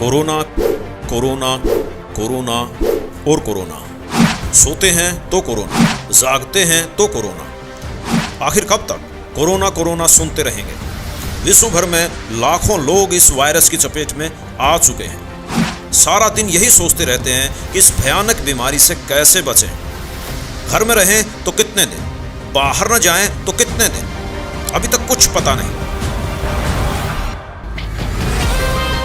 Corona, corona, corona और corona. सोते हैं तो कोरोना, जागते हैं तो कोरोना। आखिर कब तक कोरोना कोरोना सुनते रहेंगे? विश्व भर में लाखों लोग इस वायरस की चपेट में आ चुके हैं। सारा दिन यही सोचते रहते हैं कि इस भयानक बीमारी से कैसे बचें। घर में रहें तो कितने दिन, बाहर न जाएं तो कितने दिन, अभी तक कुछ पता नहीं।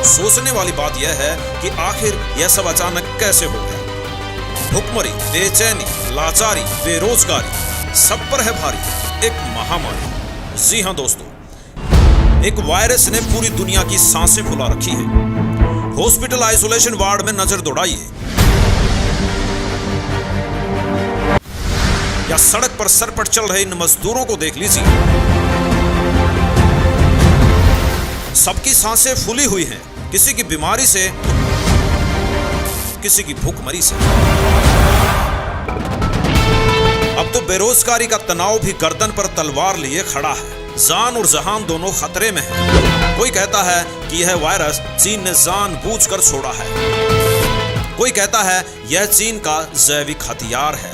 सोचने वाली बात यह है कि आखिर यह सब अचानक कैसे हो गया। भुखमरी, बेचैनी, लाचारी, बेरोजगारी सब पर है भारी एक महामारी। जी हां दोस्तों, एक वायरस ने पूरी दुनिया की सांसें फुला रखी है। हॉस्पिटल आइसोलेशन वार्ड में नजर दौड़ाइए या सड़क पर सर पर चल रहे इन मजदूरों को देख लीजिए। सबकी सांसें फूली हुई हैं, किसी की बीमारी से, किसी की भूखमरी से। अब तो बेरोजगारी का तनाव भी गर्दन पर तलवार लिए खड़ा है। जान और जहान दोनों खतरे में हैं। कोई कहता है कि यह वायरस चीन ने जानबूझकर छोड़ा है। कोई कहता है यह चीन का जैविक हथियार है।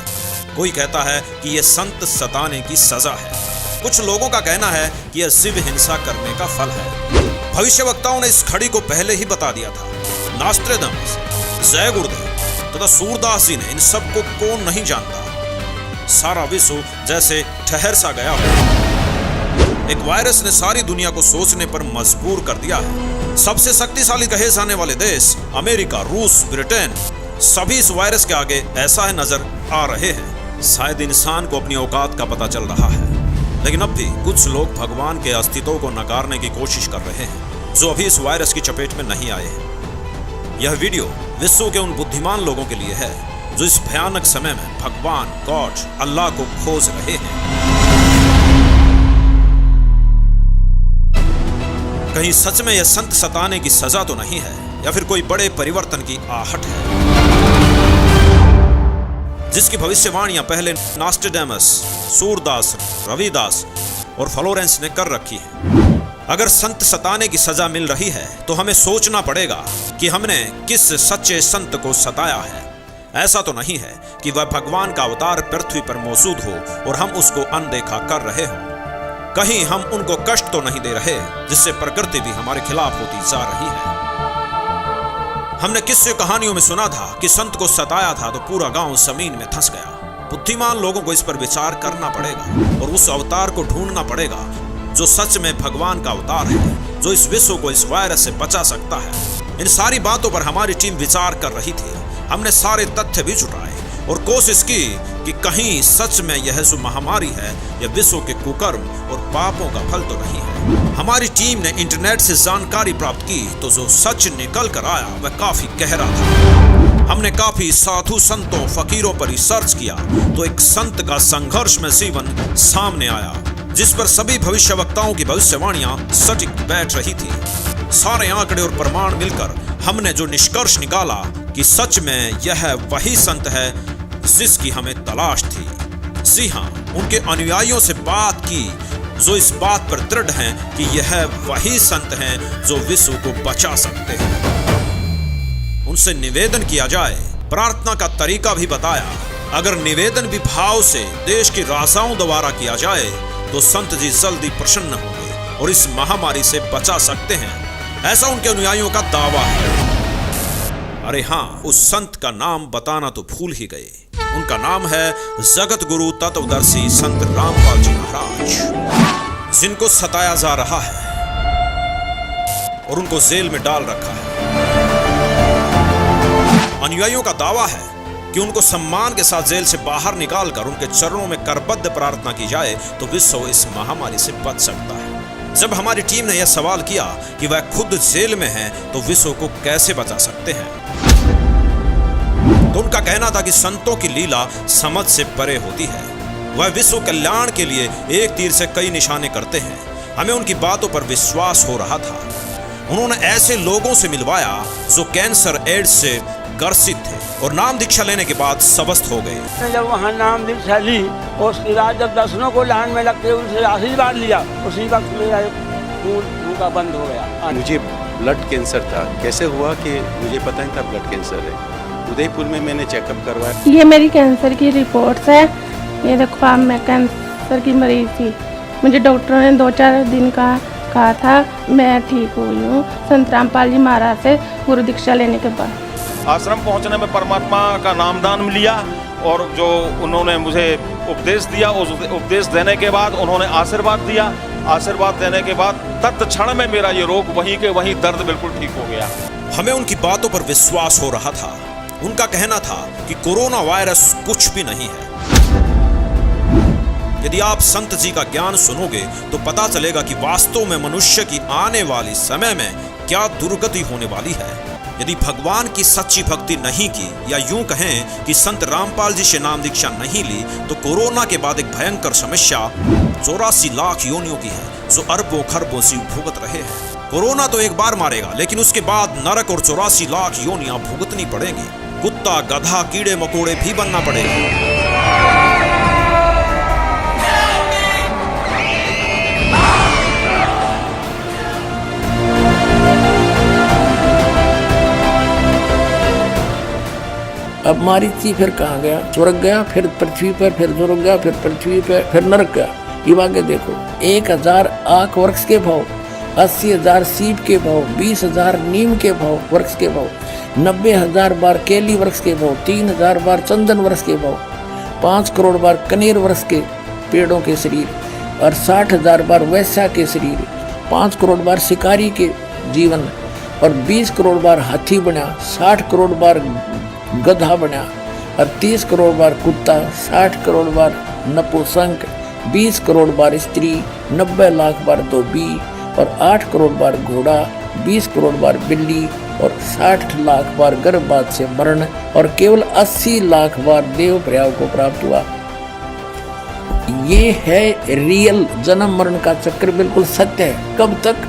कोई कहता है कि यह संत सताने की सजा है। कुछ लोगों का कहना है कि यह शिव हिंसा करने का फल है। भविष्यवक्ताओं ने इस घड़ी को पहले ही बता दिया था। नास्ट्रेदामस, जय गुरुदेव तथा सूरदास जी ने इन सब को कौन नहीं जानता। सारा विश्व जैसे ठहर सा गया हो। एक वायरस ने सारी दुनिया को सोचने पर मजबूर कर दिया है। सबसे शक्तिशाली कहे जाने वाले देश अमेरिका, रूस, ब्रिटेन सभी इस वायरस के आगे ऐसा है नजर आ रहे हैं। शायद इंसान को अपनी औकात का पता चल रहा है, लेकिन अब भी कुछ लोग भगवान के अस्तित्व को नकारने की कोशिश कर रहे हैं, जो अभी इस वायरस की चपेट में नहीं आए हैं। यह वीडियो विश्व के उन बुद्धिमान लोगों के लिए है जो इस भयानक समय में भगवान, गॉड, अल्लाह को खोज रहे हैं। कहीं सच में यह संत सताने की सजा तो नहीं है, या फिर कोई बड़े परिवर्तन की आहट है, जिसकी भविष्यवाणियां पहले नास्ट्रेडामस, सूरदास, रविदास और फ्लोरेंस ने कर रखी है। अगर संत सताने की सजा मिल रही है तो हमें सोचना पड़ेगा कि हमने किस सच्चे संत को सताया है। ऐसा तो नहीं है कि वह भगवान का अवतार पृथ्वी पर मौजूद हो और हम उसको अनदेखा कर रहे हों। कहीं हम उनको कष्ट तो नहीं दे रहे जिससे प्रकृति भी हमारे खिलाफ होती जा रही है। हमने किस्से कहानियों में सुना था कि संत को सताया था तो पूरा गांव जमीन में धंस गया। बुद्धिमान लोगों को इस पर विचार करना पड़ेगा और उस अवतार को ढूंढना पड़ेगा जो सच में भगवान का अवतार है, जो इस विश्व को इस वायरस से बचा सकता है। इन सारी बातों पर हमारी टीम विचार कर रही थी। हमने सारे तथ्य भी जुटाए और कोशिश की कि कहीं सच में यह जो महामारी है यह विश्व के कुकर्म और पापों का फल तो नहीं है। हमारी टीम ने इंटरनेट से जानकारी प्राप्त की तो जो सच निकल कर आया वह काफी गहरा था। हमने काफी साधु संतों, फकीरों पर रिसर्च किया तो एक संत का संघर्ष में जीवन सामने आया, जिस पर सभी भविष्यवक्ताओं की भविष्यवाणियां सटीक बैठ रही थी। सारे आंकड़े और प्रमाण मिलकर हमने जो निष्कर्ष निकाला कि सच में यह वही संत है जिसकी हमें तलाश थी। जी हां, उनके अनुयायियों से बात की जो इस बात पर दृढ़ हैं कि यह वही संत हैं जो विश्व को बचा सकते हैं। उनसे निवेदन किया जाए, प्रार्थना का तरीका भी बताया। अगर निवेदन भी भाव से देश के राजाओं द्वारा किया जाए तो संत जी जल्दी प्रसन्न होंगे और इस महामारी से बचा सकते हैं, ऐसा उनके अनुयायियों का दावा है। अरे हाँ, उस संत का नाम बताना तो भूल ही गए। उनका नाम है जगत गुरु तत्वदर्शी संत रामपाल जी महाराज, जिनको सताया जा रहा है और उनको जेल में डाल रखा है। अनुयायियों का दावा है कि उनको सम्मान के साथ जेल से बाहर निकालकर उनके चरणों में करबद्ध प्रार्थना की जाए तो विश्व इस महामारी से बच सकता है। जब हमारी टीम ने यह सवाल किया कि वह खुद जेल में हैं तो विश्व को कैसे बचा सकते हैं, तो उनका कहना था कि संतों की लीला समझ से परे होती है। वह विश्व कल्याण के लिए एक तीर से कई निशाने करते हैं। हमें उनकी बातों पर विश्वास हो रहा था। उन्होंने ऐसे लोगों से मिलवाया जो कैंसर, एड्स से ग्रसित थे और नाम दीक्षा लेने के बाद स्वस्थ हो गए। जब वहाँ नाम दीक्षा ली और उसके बाद जब दर्शनों को लाइन में लगते उनसे आशीर्वाद लिया, उसी वक्त मेरा खून उनका बंद हो गया। मुझे ब्लड कैंसर था। कैसे हुआ कि मुझे पता नहीं था ब्लड कैंसर है। उदयपुर में मैंने चेकअप करवाया। ये मेरी कैंसर की रिपोर्ट्स है। ये देखो आप, मैं कैंसर की मरीज थी। मुझे डॉक्टरों ने 2-4 दिन का कहा था। मैं ठीक हुई हूँ संत रामपाल जी महाराज से गुरु दीक्षा लेने के बाद। आश्रम पहुंचने में परमात्मा का नामदान लिया और जो उन्होंने मुझे उपदेश दिया, उस उपदेश देने के बाद उन्होंने आशीर्वाद दिया। आशीर्वाद देने के बाद तत्क्षण में मेरा ये रोग वहीं के वहीं दर्द बिल्कुल ठीक हो गया। हमें उनकी बातों पर विश्वास हो रहा था। उनका कहना था कि कोरोना वायरस कुछ भी नहीं है। यदि आप संत जी का ज्ञान सुनोगे तो पता चलेगा कि वास्तव में मनुष्य की आने वाली समय में क्या दुर्गति होने वाली है। यदि भगवान की सच्ची भक्ति नहीं की, या यूं कहें कि संत रामपाल जी से नाम दीक्षा नहीं ली, तो कोरोना के बाद एक भयंकर समस्या 84 लाख योनियों की है जो अरबों खरबों जीव भुगत रहे हैं। कोरोना तो एक बार मारेगा, लेकिन उसके बाद नरक और 84 लाख योनियां भुगतनी पड़ेंगी। कुत्ता, गधा, कीड़े मकोड़े भी बनना पड़ेगा। अब मारीची फिर कहाँ गया? स्वर्ग गया, फिर पृथ्वी पर, फिर स्वर्ग गया, फिर पृथ्वी पर, फिर नरक गया। ये आगे देखो, 1000 आख वृक्ष के भाव, 80,000 सीप के भाव, 20,000 नीम के भाव वृक्ष के भाव, 90,000 बार केली वृक्ष के भाव, 3,000 बार चंदन वृक्ष के भाव, 5 करोड़ बार कनेर वृक्ष के पेड़ों के शरीर, और 60,000 बार वैश्या के शरीर, 5 करोड़ बार शिकारी के जीवन, और 20 करोड़ बार हाथी बना, 60 करोड़ बार गधा बना, और 30 करोड़ बार कुत्ता, 60 करोड़ बार नपुंसक, 20 करोड़ बार स्त्री, 90 लाख बार धोबी, और 8 करोड़ बार घोड़ा, 20 करोड़ बार बिल्ली, और 60 लाख बार गर्भपात से मरण, और केवल 80 लाख बार देव प्रयाग को प्राप्त हुआ। ये है रियल जन्म मरण का चक्र, बिल्कुल सत्य है। कब तक?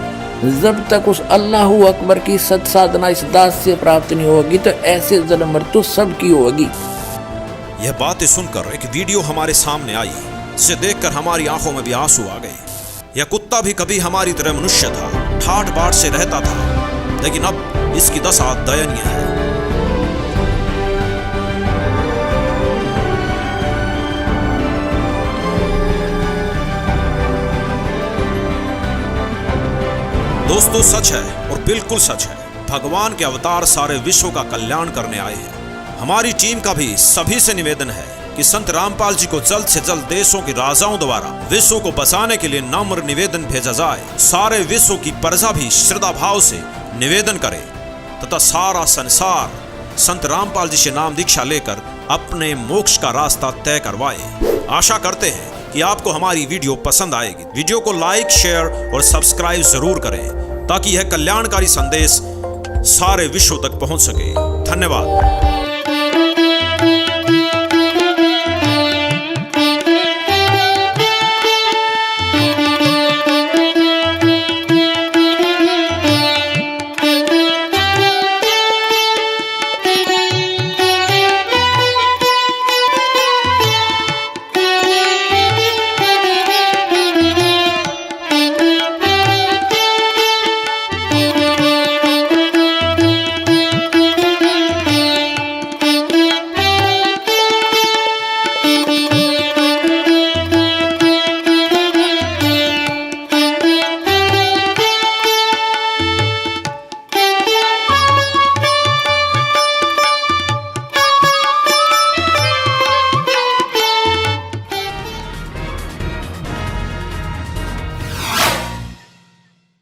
जब तक उस अल्लाहू अकबर की सत साधना इस दास से प्राप्त नहीं होगी, तो ऐसे जन्म मृत्यु सबकी होगी। यह बातें सुनकर एक वीडियो हमारे सामने आई, जिसे देखकर हमारी आंखों में भी आंसू आ गए। यह कुत्ता भी कभी हमारी तरह मनुष्य था, ठाट बाट से रहता था, लेकिन अब इसकी दशा दयनीय है। दोस्तों, सच है और बिल्कुल सच है, भगवान के अवतार सारे विश्व का कल्याण करने आए हैं। हमारी टीम का भी सभी से निवेदन है कि संत रामपाल जी को जल्द से जल्द देशों के राजाओं द्वारा विश्व को बचाने के लिए नम्र निवेदन भेजा जाए। सारे विश्व की प्रजा भी श्रद्धा भाव से निवेदन करे तथा सारा संसार संत रामपाल जी से नाम दीक्षा लेकर अपने मोक्ष का रास्ता तय करवाए। आशा करते हैं कि आपको हमारी वीडियो पसंद आएगी। वीडियो को लाइक, शेयर और सब्सक्राइब जरूर करें ताकि यह कल्याणकारी संदेश सारे विश्व तक पहुंच सके। धन्यवाद।